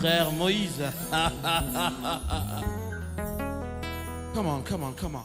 frère Moïse. Come on, come on, come on.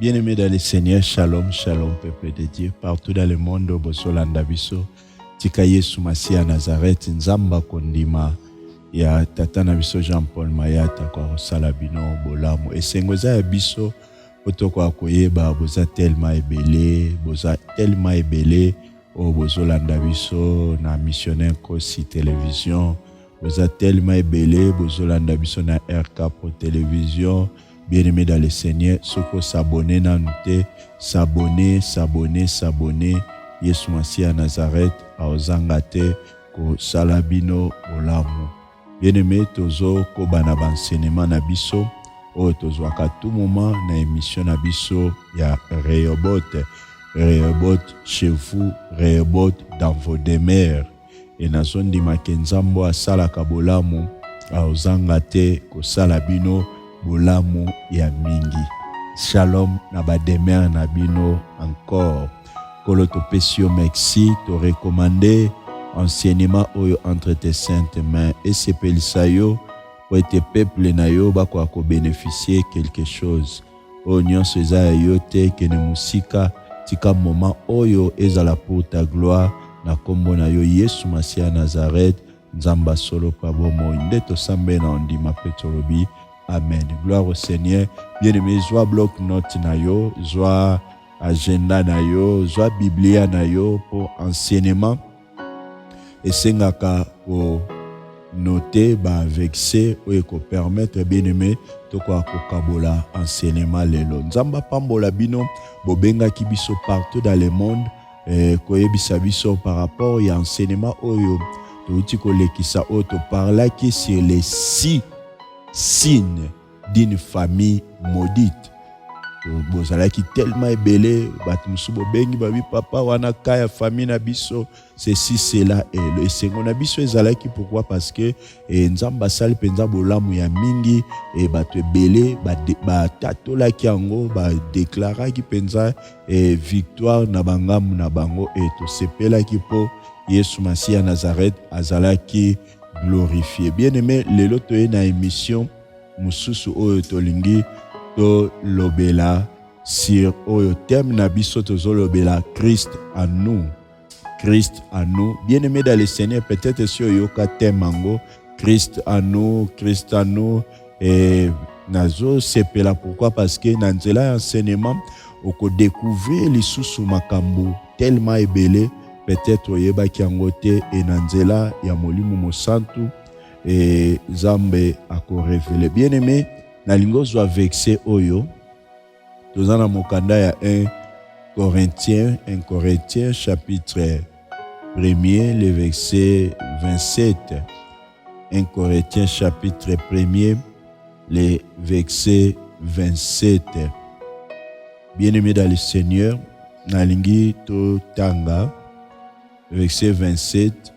Bien-aimés dans le Seigneur, shalom, shalom, peuple de Dieu, partout dans le monde, Bosolanda biso, tika Yesu Masia Nazareth, nzamba kondima, ya tatana biso Jean-Paul Mayata kwa salabino bolamu. Esengoza ya biso, otoko akoyeba, boza tellement ebele, o Bozolanda biso na missionnaire Kosi Télévision, boza tellement ebele, Bozolanda biso na RK Pro Télévision. Bien-aimé dans le Seigneur, soko s'abonner na nous s'abonner. Yesu Masia Nazareth aozangate ko salabino bolamu. Bien-aimé tozo ko bana bansenement na biso o tozo ka tout moment na émission na biso ya Rehoboth chez vous, Rehoboth dans vos demeures. Et na zondi makenzambo asala ka bolamu aozangate ko salabino bolamu ya mingi. Shalom na bademer na bino encore. Kolo to pesio merci to recommander enseignement oyo entre tes saintes mains et sepelisa yo pour ete peuple na yo bako ko bénéficier quelque chose. O nyonso eza yo te kene musika tika moment oyo ezala pour ta gloire na kombo na yo Yesu Masia Nazareth nzamba solo pa bomo ndeto sambe na ondima petolobi. Amen. Gloire au Seigneur. Bien-aimé, joie bloc-note na yo, joie agenda na yo, joie biblia na yo pour enseignement. Et sengaka ko noter ba vexer ou ko permettre bien-aimé to ko kabola enseignement lelo. Nzamba pambola bino bobenga kibiso partout dans le monde ko yebisa biso par rapport à enseignement oyo to uti ko lekisa o to parla qui sur les 6 signes d'une famille maudite. bozalaki tellement ebele bato mosusu bobengi babi papa wana kaya famille na biso ceci cela et le esengo na biso ezalaki pourquoi parce que nzambe asali mpenza bolamu ya mingi e bato ebele batatolaki yango badeklaraki mpenza victoire na bangambu na bango e tosepelaki mpo Yesu Masiya Nazareth azalaki glorifié. Bien aimé, lelo toye na émission mususu oyo tolingi to lobela sur oyo thème na biso tozo lobela Christ en nous. Christ en nous. Bien aimé dans le Seigneur, peut-être si oyoka thème ango Christ en nous, Christ en nous et nazo sepela pourquoi parce que na nzela enseignement oko découvrir lisusu makambo tellement ebele peut-être oyebaki yango te e na nzela ya molimo mosantu et Zambe akorevele. Bien aimé, nalingo zwa verset oyo tozana mokanda ya 1 Corinthiens chapitre 1er le verset 27. 1 Corinthiens chapitre 1er le verset 27. Bien aimé dans le Seigneur, nalingi to tanga verset 27,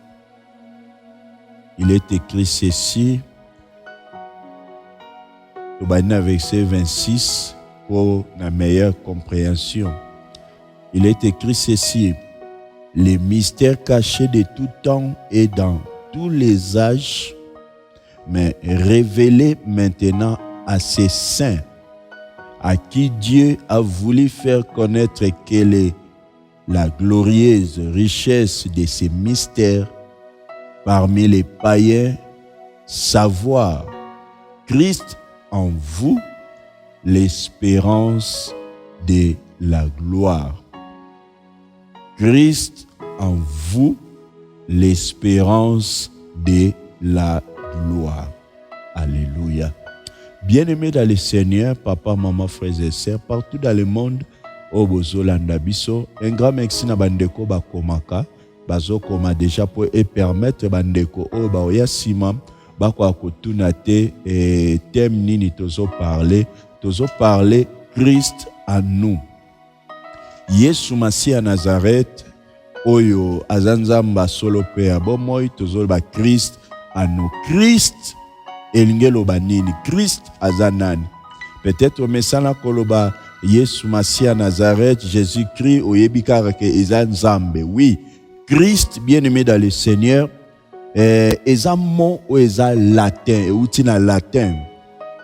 il est écrit ceci, verset 26, pour la meilleure compréhension. Il est écrit ceci, les mystères cachés de tout temps et dans tous les âges, mais révélés maintenant à ses saints, à qui Dieu a voulu faire connaître quelle est la glorieuse richesse de ces mystères parmi les païens, savoir Christ en vous, l'espérance de la gloire. Christ en vous, l'espérance de la gloire. Alléluia. Bien-aimés dans le Seigneur, papa, maman, frères et sœurs, partout dans le monde, Obozolanda biso, un grand merci na bandeko bakomaka, bazokoma déjà pour permettre bandeko oba oya sima bako akotuna te et thème nini tozo parler Christ en nous. Yesu Masiya Nazareth oyo azanzamba solo pe abomoy tozo ba Christ en nous. Christ elingelo banini, Christ azanani. Peut-être au mesana koloba Yesu Masiya Nazareth, Jésus-Christ, oyebika ke eza Nzambe. Oui, Christ, bien-aimé dans le Seigneur, eza mot ou eza latin, outi na latin.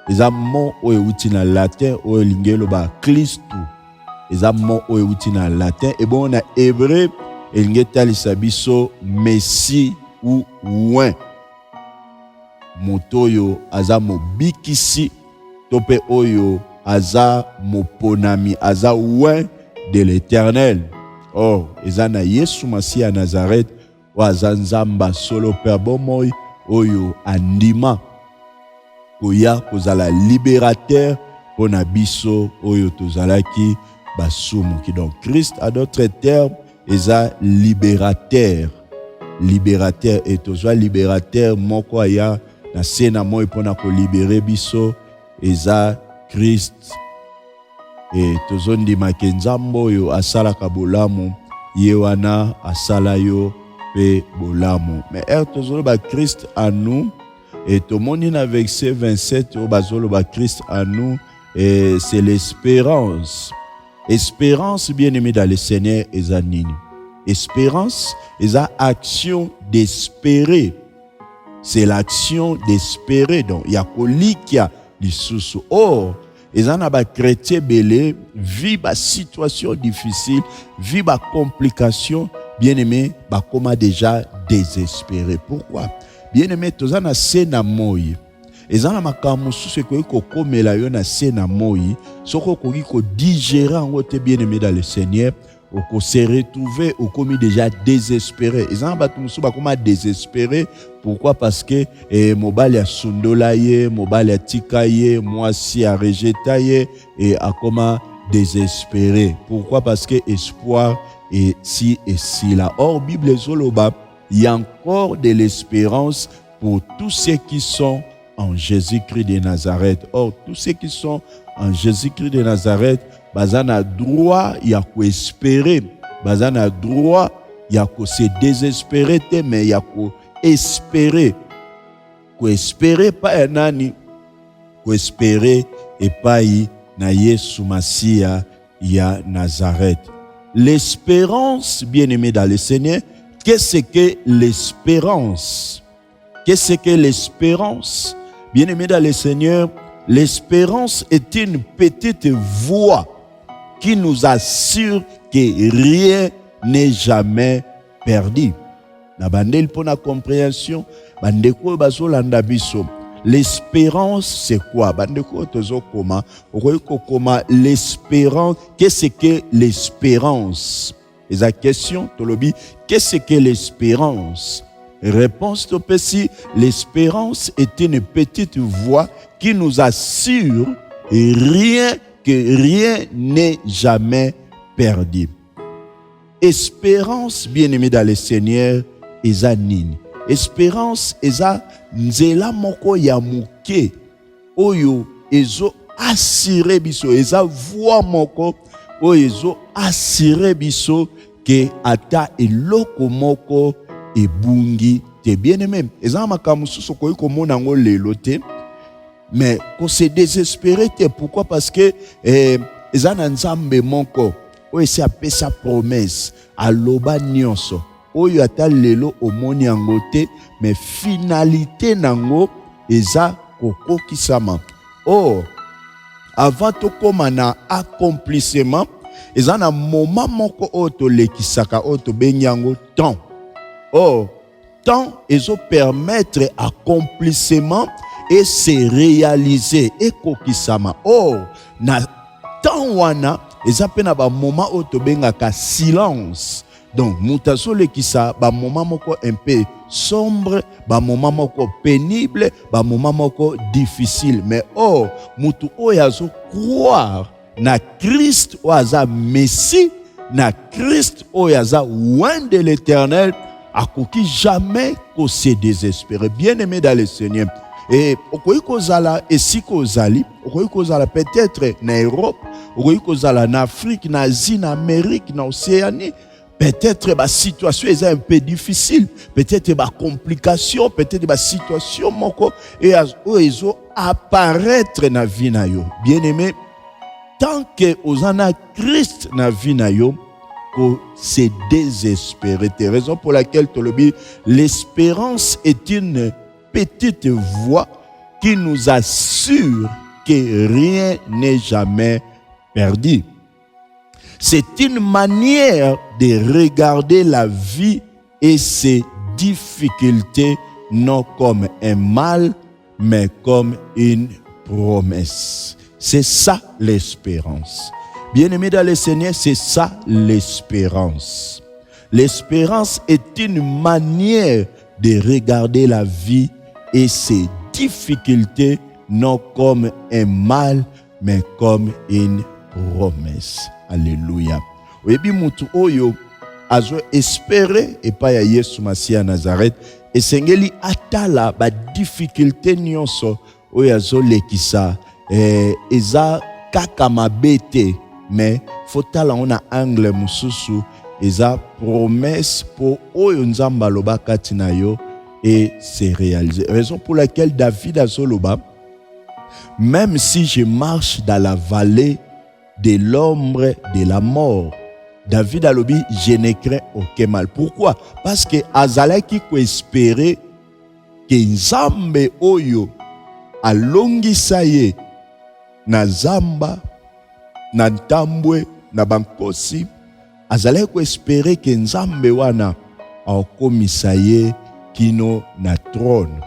Eza mot ou outi na latin, ou lingelo ba Christu. Eza mot ou outi na latin. Et bon, na hébreu, elingeta lisabiso Messie ou ouin. Motoyo aza mobikisi, tope oyo aza moponami, aza ouin de l'Éternel. Or, ezana Yesu Masiya Nazareth, ou aza nzamba solo per bomoy, oyo andima, koya kozala libérateur, pona biso, oyo tozalaki basumuki. Donc, Christ, à d'autres termes, eza libérateur. Libérateur, et tozwa libérateur, moko aya, na sena moi pona ko libérer biso, eza Christ. Et tozondi makenzambo yo asala kabolamu yewana asala yo pe bolamu. Mais tozolo ba Christ en nous et tomoni na verset 27 o bazolo ba Christ en nous et c'est l'espérance. Espérance bien-aimé dans le Seigneur ezanini. Espérance eza action d'espérer. C'est l'action d'espérer. Donc il y a kolikia lisusu. Or, ezana ba chrétien belé vit ba situation difficile, vit ba complication, bien-aimé, ba koma déjà désespéré. Pourquoi? Bien-aimé, tozana sena moyi. Ezana makamu sous ko komela yo na sena moyi, soko ko digérer en wote bien-aimé dans le Seigneur. Oko se retrouver au commis déjà désespéré. Ils ont battu musu ba koma désespéré. Pourquoi? Parce que mobile ya sundolaye, mobile ya tikaye, moi si a rejetaye et a koma désespéré. Pourquoi? Parce que espoir est si et si là. Or Bible zoloba, il y a encore de l'espérance pour tous ceux qui sont en Jésus-Christ de Nazareth. Or tous ceux qui sont en Jésus-Christ de Nazareth, bazana droit ya ko espérer, bazana droit ya ko se désespérer te, mais ya ko espérer pa ya nani, ko espérer epai na Yesu Masia ya Nazareth. L'espérance, bien-aimé dans le Seigneur, qu'est-ce que l'espérance? Qu'est-ce que l'espérance? Bien-aimé dans le Seigneur, l'espérance est une petite voix qui nous assure que rien n'est jamais perdu. Na bandel pour la compréhension, bandeko bazolanda biso. L'espérance, c'est quoi? Bandeko tozo koma, koma l'espérance. Qu'est-ce que l'espérance? Et la question, tolobi, qu'est-ce que l'espérance? Réponse to pesi, l'espérance est une petite voix qui nous assure que rien n'est jamais perdu. Espérance, bien-aimé dans le Seigneur, eza nini? Espérance eza nzela moko ya muke oyo ezo assurer biso, eza voix moko oyo ezo assurer biso ke ata eloko moko ebungi te. Bien-aimé, eza makambo susu koyi komona ngo lelo te, mais ko se désespérer te. Pourquoi? Parce que eza na nzambe moko oyo esi apesa promesse aloba nyonso oyo ata lelo omoni yango te, mais finalité nango eza kokokisama. Or, avant tokoma na accomplissement, eza na moment moko oyo tolekisaka oyo tobengi yango temps. Or, temps ezo permettre accomplissement et se réaliser et kokisama. Or, na temps wana eza pe na ba moment oyo tobengaka silence. Donc, moutazo le kisa, ba moment moko un peu sombre, ba moment moko pénible, ba moment moko difficile. Mais oh, moutou oyazo croire na Christ oyaza Messie, na Christ oyaza loin de l'Éternel, a koki jamais ko se désespérer. Bien-aimé dans le Seigneur. Et okoyi kozala esiko ozali, okoyi kozala peut-être na Europe, okoyi kozala na Afrique, na Asie, na Amérique, na Océanie. Peut-être la situation est un peu difficile, peut-être la complication, peut-être la situation moko et ozo apparaître na vie na yo. Bien-aimé, tant que ozana Christ na vie na yo, ko se désespérer. Raison pour laquelle tolobi, l'espérance est une petite voix qui nous assure que rien n'est jamais perdu. C'est une manière de regarder la vie et ses difficultés non comme un mal, mais comme une promesse. C'est ça l'espérance. Bien-aimé dans le Seigneur, c'est ça l'espérance. L'espérance est une manière de regarder la vie et ses difficultés non comme un mal, mais comme une promesse. Alléluia. Oyebi mutu oyo azo espérer epai ya Yesu Masia Nazareth esengeli atala ba difficulté nyonso oyo azo lekisa eza kaka mabete, mais fotala ona angle mususu eza promesse pour oyo nzamba loba kati na yo et c'est réalisé. Raison pour laquelle David azoloba, même si je marche dans la vallée de l'ombre de la mort, David alobi, je ne crains aucun mal. Pourquoi? Parce que azalaki ko espérer que nzambe oyo alongisa ye na zamba, na ntambwe, na bankosi, azalaki ko espérer que nzambe wana akomisa ye kino na trône.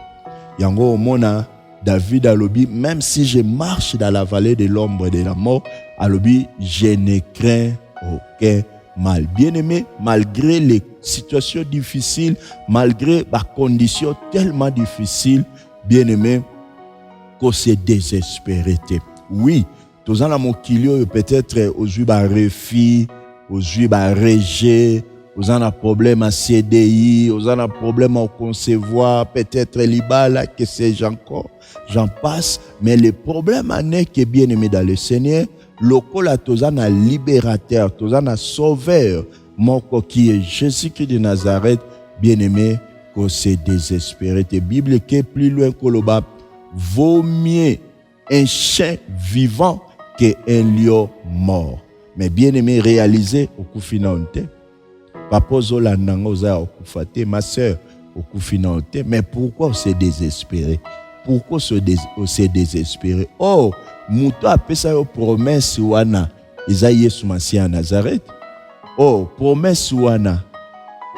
Yango omona David alobi, même si je marche dans la vallée de l'ombre de la mort, alobi, je ne crains aucun mal. Bien-aimé, malgré les situations difficiles, malgré les conditions tellement difficiles, bien-aimé, qu'on se désespéré. Oui, tous en mokilio peut-être aux yeux refus, aux yeux rejet, aux en a problème à CDI, aux en a problème à concevoir, peut-être l'ibala, que sais-je encore, j'en passe. Mais le problème en est que bien-aimé dans le Seigneur, lokola toza na libérateur, toza na sauveur, moko qui est Jésus-Christ de Nazareth, bien-aimé, que se désespérer. La Bible qui est plus loin que le bas, vaut mieux un chien vivant qu'un lion mort. Mais bien-aimé, réalisez au coup final. Papa Zola Nangoza au coup faté, ma soeur au coup final. Mais pourquoi on s'est désespéré? Pourquoi on s'est désespéré? Oh, Mouto a fait ça aux promesses wana. Isaïe Soumassi à Nazareth. Oh, promesse wana.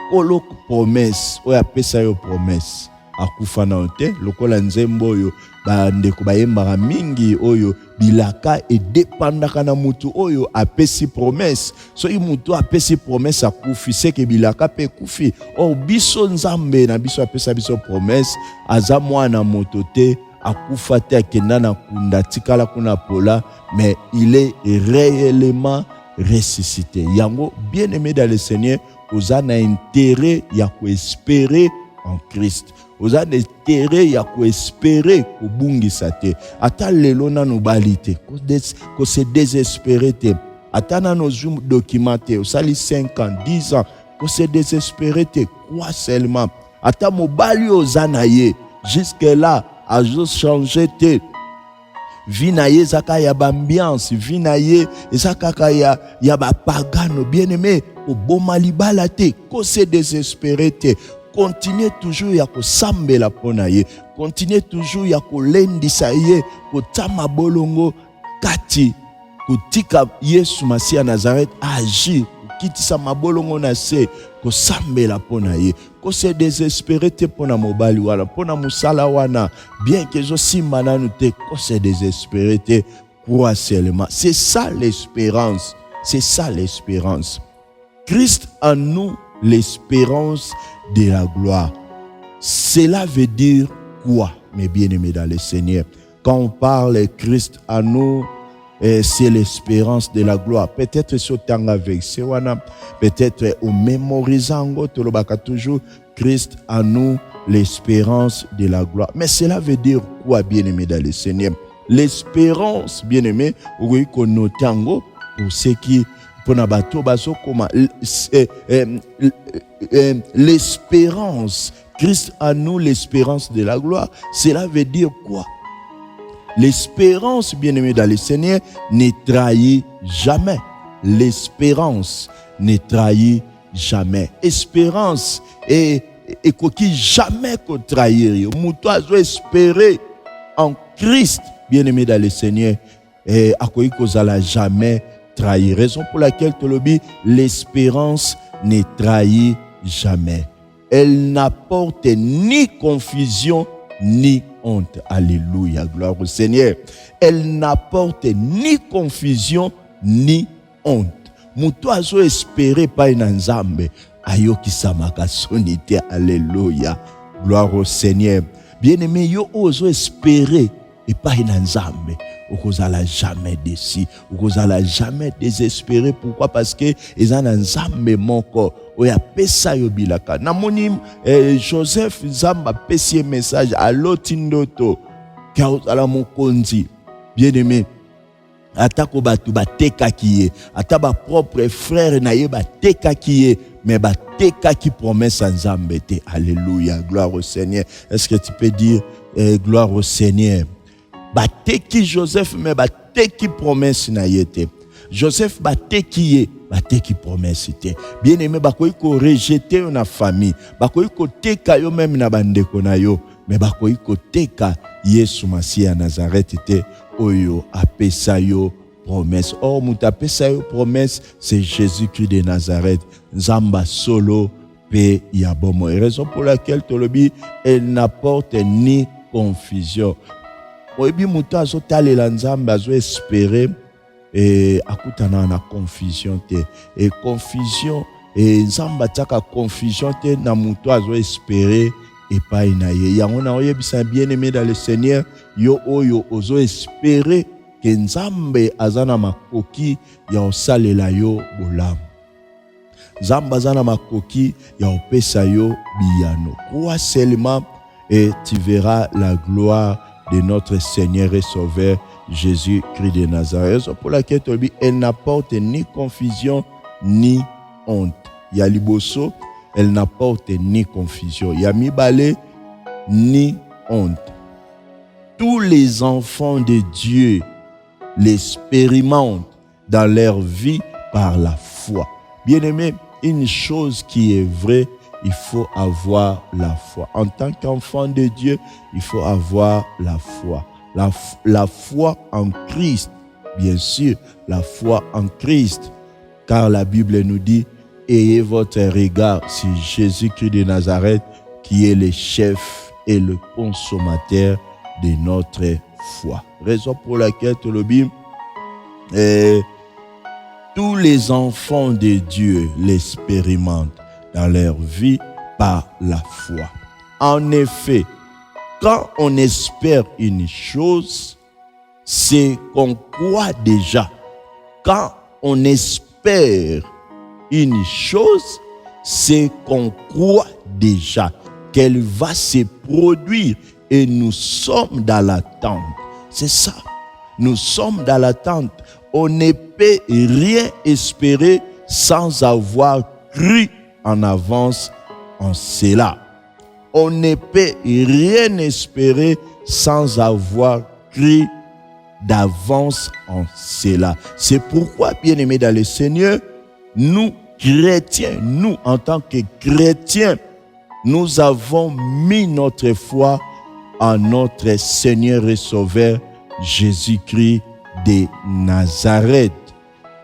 Kolo promesse. Oh, a fait ça aux promesses. Akufa na ote lokola nzembo oyo bandeko bayembaka mingi oyo bilaka edepandaka na mutu oyo apesi promesse. Soki mutu apesi promesse akufi seke bilaka pe kufi. O biso nzambe na biso apesa biso promesse aza mwana moto te akufa te akenda na kunda tikala kuna pola, mais il est réellement ressuscité. Yango bien aimé dans le Seigneur, vous avez intérêt ya ko espérer en Christ. Vous avez intérêt ya ko espérer ko bungisa te. Ata lelo na no balite ko se désespérer te. Ata na no zoom documenté, vous sali 5 ans, 10 ans, ko se désespérer te. Quoi seulement? Ata mobali ozanaye jusque là a juste changé te. Vinaye zaka ya bambiance, vinaye zaka ya ba pagano, bien-aimé, au bon malibala te, ko se désespérer te. Continuez toujours ya ko sambela pona ye, continuez toujours ya ko lendisa ye, ko tama bolongo kati, ko tika Yesu Masia Nazareth agir, kitisa mabolongo na se, ko sambela pona ye, ko se désespérer te pona mobali wana, pona musala wana, bien que zo simba nanu te, ko se désespérer te, crois seulement. C'est ça l'espérance, c'est ça l'espérance. Christ en nous, l'espérance de la gloire. Cela veut dire quoi, mes bien-aimés dans le Seigneur? Quand on parle de Christ en nous, c'est l'espérance de la gloire. Peut-être sur tanga avec Sewana, peut-être au mémorisant toujours Christ en nous, l'espérance de la gloire. Mais cela veut dire quoi, bien-aimés dans le Seigneur? L'espérance, bien-aimés, oui, qu'on note pour ceux qui l'espérance, Christ en nous, l'espérance de la gloire. Cela veut dire quoi? L'espérance, bien-aimé dans le Seigneur, ne trahit jamais. L'espérance ne trahit jamais. Espérance et qui jamais qu'on trahir. Moutois espérer en Christ, bien-aimé dans le Seigneur, et à quoi qu'on jamais trahir. Raison pour laquelle l'espérance ne trahit jamais. Elle n'apporte ni confusion ni honte. Alléluia, gloire au Seigneur. Elle n'apporte ni confusion ni honte. Muto azo espérer pas une nzambe ayo kisamaka sonité. Alléluia, gloire au Seigneur. Bien-aimé, yo ozo espérer et pas une nzambe. Vous n'allez jamais déçu, vous n'allez jamais désespéré. Pourquoi? Parce que ils ont un nzambe moko. Oya pesa yo bilaka. Namoni Joseph Zamba pesi message à lotindoto. Ka ala mokonzi. Bien-aimé. Atako batu bateka kiye. Ata ba propre frère na ye bateka kiye. Mais bateka ki promesse nzambe te. Alléluia, gloire au Seigneur. Est-ce que tu peux dire gloire au Seigneur? Bateki Joseph, mais bateki promesse na yete. Joseph bateki promesse te. Bien aimé, bakoyi ko rejeter na famille, bakoyi ko teka yo même na bandeko na yo, mais bakoyi ko teka Yesu Masia Nazareth te oyo apesa yo promesse. Oh, muta apesa yo promesse, c'est Jésus-Christ de Nazareth. Nzamba solo pe ya bomo. Raison pour laquelle tolobi elle n'apporte ni confusion. Oyebi muta azo talela nzambe azo espérer et akutana na confusion te. Et confusion et nzamba taka confusion te na muta azo espérer et pas inaye. Yango na oyebisa bien-aimé dans le Seigneur, yo oyo ozo espérer que nzambe azana makoki ya osalela yo bolamu. Nzambe azana makoki ya opesa yo biyano. Crois seulement et tu verras la gloire de notre Seigneur et Sauveur Jésus-Christ de Nazareth. Pour laquelle elle n'apporte ni confusion ni honte. Yaliboso, elle n'apporte ni confusion. Yamibale, ni honte. Tous les enfants de Dieu l'expérimentent dans leur vie par la foi. Bien-aimé, une chose qui est vraie, il faut avoir la foi. En tant qu'enfant de Dieu, il faut avoir la foi. La foi en Christ, bien sûr, la foi en Christ. Car la Bible nous dit, ayez votre regard sur Jésus-Christ de Nazareth, qui est le chef et le consommateur de notre foi. Raison pour laquelle tous les enfants de Dieu l'expérimentent dans leur vie par la foi. En effet, quand on espère une chose, c'est qu'on croit déjà. Quand on espère une chose, c'est qu'on croit déjà qu'elle va se produire et nous sommes dans l'attente. C'est ça. Nous sommes dans l'attente. On ne peut rien espérer sans avoir cru en avance en cela. On ne peut rien espérer sans avoir cru d'avance en cela. C'est pourquoi, bien-aimés dans le Seigneur, nous, chrétiens, nous, en tant que chrétiens, nous avons mis notre foi en notre Seigneur et Sauveur Jésus-Christ de Nazareth.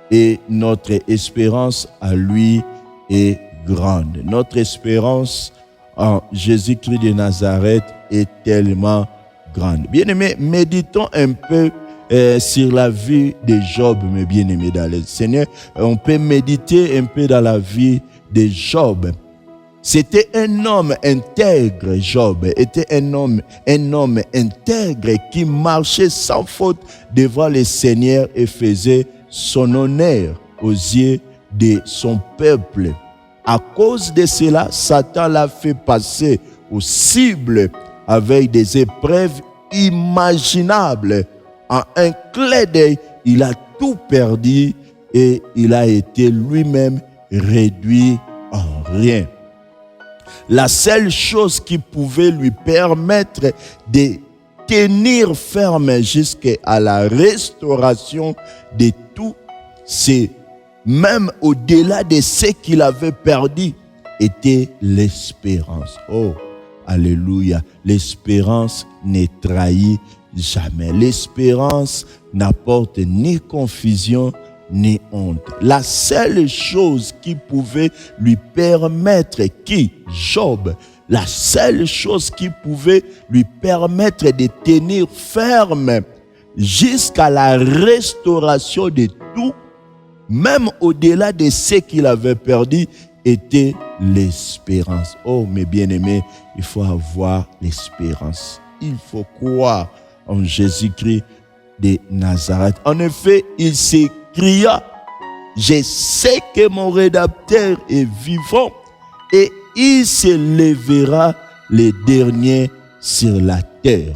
Et notre espérance à lui est grande. Notre espérance en Jésus-Christ de Nazareth est tellement grande. Bien-aimés, méditons un peu sur la vie de Job, mes bien-aimés dans le Seigneur. On peut méditer un peu dans la vie de Job. C'était un homme intègre, Job était un homme intègre qui marchait sans faute devant le Seigneur et faisait son honneur aux yeux de son peuple. À cause de cela, Satan l'a fait passer aux cibles avec des épreuves imaginables. En un clin d'œil, il a tout perdu et il a été lui-même réduit en rien. La seule chose qui pouvait lui permettre de tenir ferme jusqu'à la restauration de tout, c'est même au-delà de ce qu'il avait perdu, était l'espérance. Oh, alléluia. L'espérance ne trahit jamais. L'espérance n'apporte ni confusion, ni honte. La seule chose qui pouvait lui permettre, Job, la seule chose qui pouvait lui permettre de tenir ferme jusqu'à la restauration de tout, même au-delà de ce qu'il avait perdu, était l'espérance. Oh, mes bien-aimés, il faut avoir l'espérance. Il faut croire en Jésus-Christ de Nazareth. En effet, il s'écria, je sais que mon rédempteur est vivant et il se lèvera le dernier sur la terre.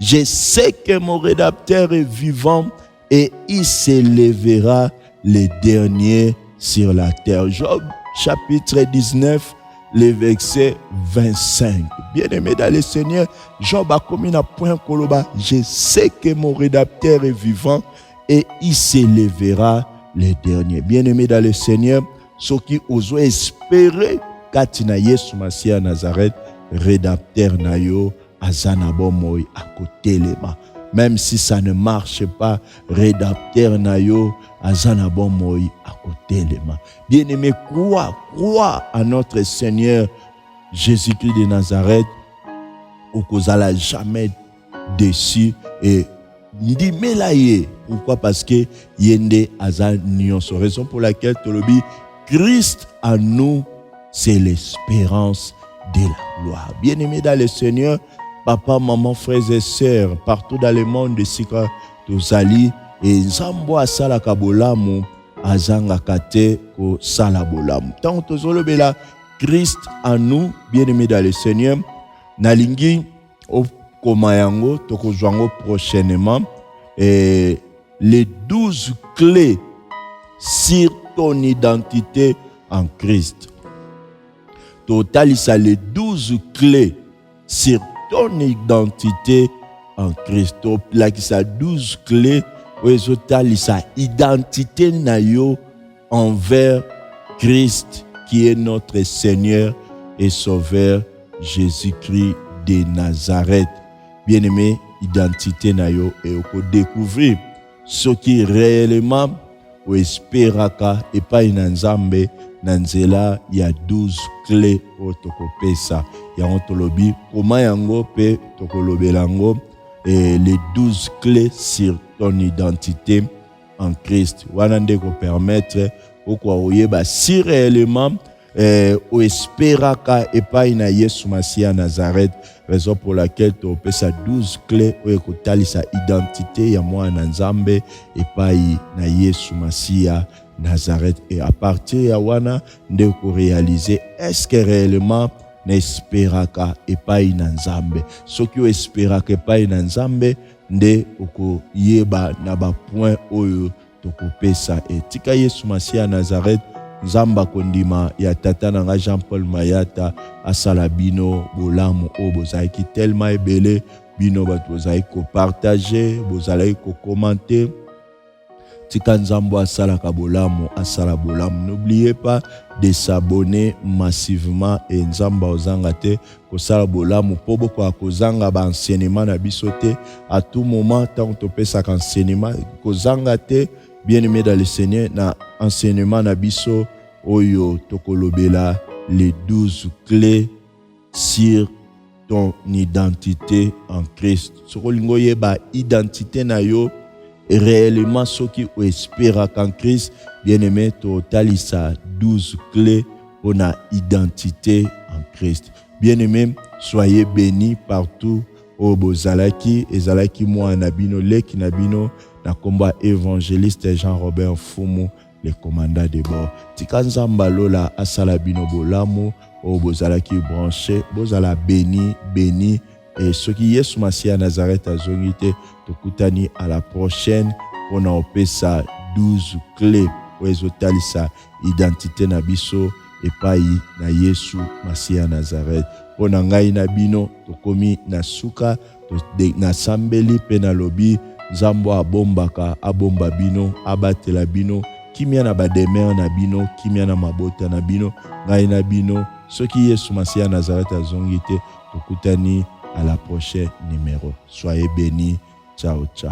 Je sais que mon rédempteur est vivant et il se lèvera le dernier sur la terre. Job chapitre 19, le verset 25. Bien-aimé dans le Seigneur, Job a commis un point koloba. Je sais que mon rédempteur est vivant et il se lèvera le dernier. Bien-aimé dans le Seigneur, ceux qui osent espérer Katina Yesu Masia Nazareth, rédempteur nayo, azanabo moi à côté lema. Même si ça ne marche pas, rédempteur nayo, azanabo moi à côté lema. Bien-aimé, crois à notre Seigneur Jésus-Christ de Nazareth, ou qu'on n'allait jamais déçu et dit melaye. Pourquoi? Parce que yende azan nyonso. Raison pour laquelle tolobi Christ en nous, c'est l'espérance de la gloire. Bien-aimés dans le Seigneur, papa, maman, frères et sœurs, partout dans le monde de Sika, Tozali, et Zambo asala kabolamu, azanga kate ko salabolamu. Tant Tozolobela, Christ en nous, bien-aimés dans le Seigneur, nalingi koma yango tokozwa yango prochainement et les 12 clés sur ton identité en Christ. Total, ça les 12 clés sur ton identité en Christ. Là, ça 12 clés, total, ça identité nayo envers Christ qui est notre Seigneur et Sauveur Jésus-Christ de Nazareth. Bien-aimé, identité nayo et on découvrir ce qui réellement ou espéraka et pas inanzambe nanzela il y a 12 clés au tokopesa ya ontolobi comment yango pe tokolobelango et les 12 clés sur ton identité en Christ wana ndeko permettre okwa oyeba si réellement ou espéraka et pas ina Yesu Masia Nazareth, raison pour laquelle tu as 12 clés ou ekotali sa identité ya moi Nzambe et pas na Yesu Masia Nazareth. Et à partir ya wana nde ko réaliser est-ce que réellement n'espéraka et pas ina Nzambe. Ce qui espéraka et pas ina Nzambe nde oko yeba na ba point oyo tokopesa et tika Yesu Masia Nazareth Zamba kondima ya tata nanga Jean-Paul Mayata asala bino bolamu o bozaki tellement ebele bino bato bozaki ko partager bozalaki ko commenter tika nzambo asala ka bolamu asala bolamu. N'oubliez pas de s'abonner massivement et nzamba ozanga te ko sala bolamu po boko akozanga ba enseignement na bisote à tout moment tant to pesa ka enseignement kozanga te. Bien-aimé dans le Seigneur, na enseignement na biso oyo tokolobela les 12 clés sur ton identité en Christ. Sokolingo yeba identité na yo réellement ce qui espère qu'en Christ, bien-aimé, totalisa 12 clés pour na identité en Christ. Bien-aimé, soyez bénis partout au bozalaki ezalaki moi nabino leki nabino na combat évangéliste Jean-Robert Fumu, le commandant de bord. Tikanzamba lola asala bino bolamu o bozalaki branché, bozala béni et ce qui Yesu Masia Nazareth azongite tokutani à la prochaine on a opesa 12 clés pour ezotalisa identité na biso et pai na Yesu Masia Nazareth. Pona ngai na bino tokomi na suka na sambeli pe na lobi Nzambo abombaka abomba bino abatela bino kimia na bademer na bino kimia na mabota na bino ngai na bino soki Yesu Masia Nazareth azongite tokutani à la prochaine numéro. Soyez bénis. Ciao ciao.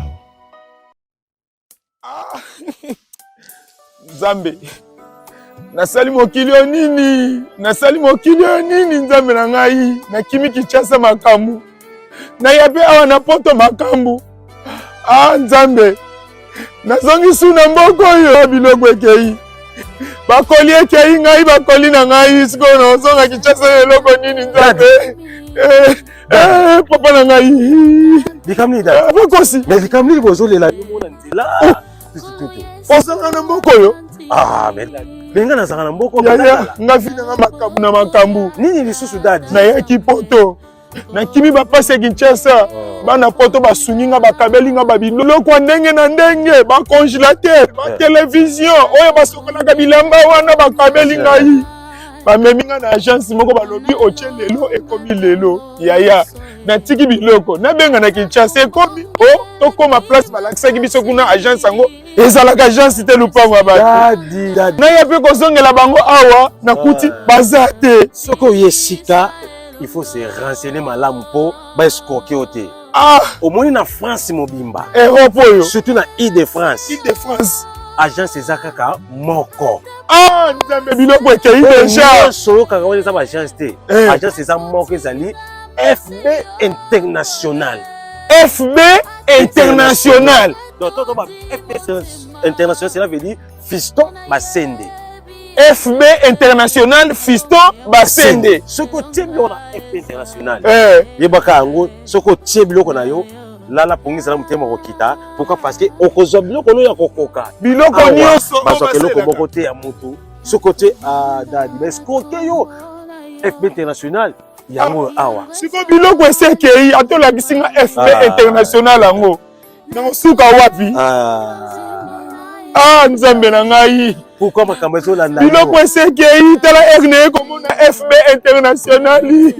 Nzambe nasali mokili nini Nzambe na ngai na kimi kichasa makambu na yabe awa na poto makambu. Nzambe nazongi suna mboko yo biloko ekei bakoli ekei ngai bakoli na ngai siko na zonga kichasa eloko nini Nzambe. Papa na ngai likamni da bakosi mais likamni bozolela yo mona nzela osanga na mboko yo. mais benga na sanga na mboko ya nga fina nga makambu na makambu nini lisusu dadi na yaki poto na kimi bapasi Kinshasa bana poto basunginga bakabelinga babiloko ndenge na ndenge ba congélateur ba télévision oyo basokolaka bilamba wana bakabelinga yi bameminga na agence moko balobi oche lelo ekomi lelo yaya na tiki biloko na benga na Kinshasa ekomi tokoma place balakisaki biso kuna agence yango ezalaka agence te lupango ya bato na ya pe kozongela bango awa na kuti baza te soko yesika il faut se renseigner malamu po ba escoquer ote au moins na France mobimba Europe oyo surtout na Île-de-France agence ezakaka moko Nzambe biloko ekei deja solo kaka wana eza ba agence te agence eza moko ezali FB International. FB International. Donc FB International cela veut dire Fiston Basende. FB International Fiston Basende. Soko tie biloko na FB International. Yebaka yango soko tie biloko na yo lala pongisa na mutema kokita pourquoi parce que okozwa biloko no ya kokoka biloko nyonso basoka eloko moko te ya mutu soko tie dadi mais koke yo FB International yango awa siko biloko esekei atolakisi nga FB international yango nango suka wapi nzambe na ngai pourquoi makambo ezolanda biloko esekei tala erne komona FB international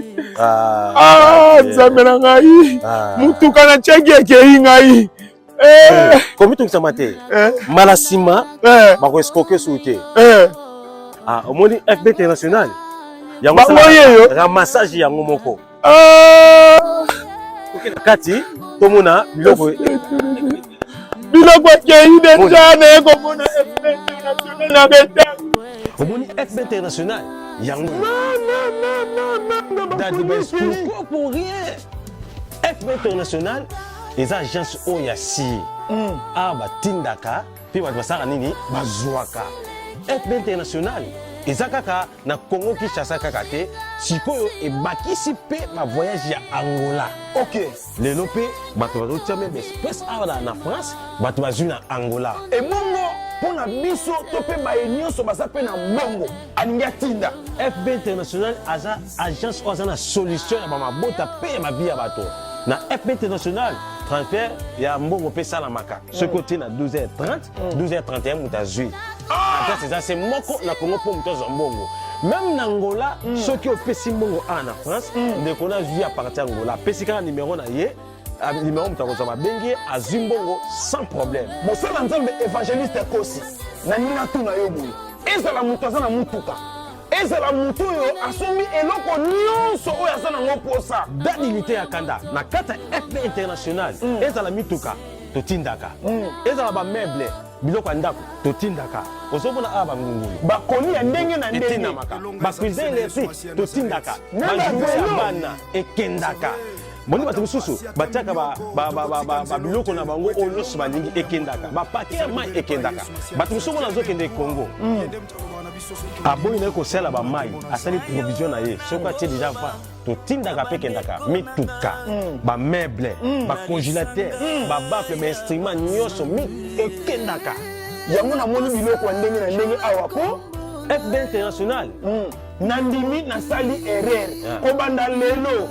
nzambe na ngai mutuka na cheki ekei ngai komi tokisama te mbala nsima bakoesikoke su te omoni FB international yango ramassage yango moko okena kati tomona biloko ekei deja na ekomona FB international na beta omoni FB international yango pour rien FB international eza agence oyo ya si batindaka mpe bato basala nini bazwaka FB international eza kaka na Congo Kinshasa kaka te sikoyo ebakisi mpe bavoyage ya Angola lelo mpe bato bazotia meme espèce awa na France bato bazwi na Angola ebongo mpona biso to mpe baye nyonso baza mpe na mbongo alingi atinda FB international aza agence oyo aza na solution ya bamabota mpe ya mabi ya bato na FB international transfert ya mbongo mpe salamaka soki otie na 12h30 12h31 moto azwi adresse eza se moko na Congo mpo moto azwa mbongo même na Angola soki opesi mbongo awa na France ndeko na azwi aparti ya Angola apesi kaka numero na ye numero moto akozwa babengi ye azwi mbongo sans problème mosala nzambe évangéliste kosi na nina tuna yo boye ezala moto aza na mutuka ezala moto oyo asombi eloko nyonso oyo aza nango posa danilité ya kanda na kati ya FB international ezala mituka totindaka ezala bameuble biloko ya ndako totindaka ozomona awa bangungulu bakoni ya ndenge na ndenge etindamaka bacuisine électrique totindaka bajouer ya bana ekendaka moni bato mosusu batiaka biloko na bango oyo nyonso balingi ekendaka bapake ya mai ekendaka bato mosusu mona azokende Congo aboyi na ye kosala bamai asali provision na ye soki atie deja va totindaka mpe ekendaka mituka bameuble bacongélateur babafle bainstrument nyonso ekendaka yango namoni biloko ya ndenge na ndenge awa po FB international nandimi nasali erreur kobanda lelo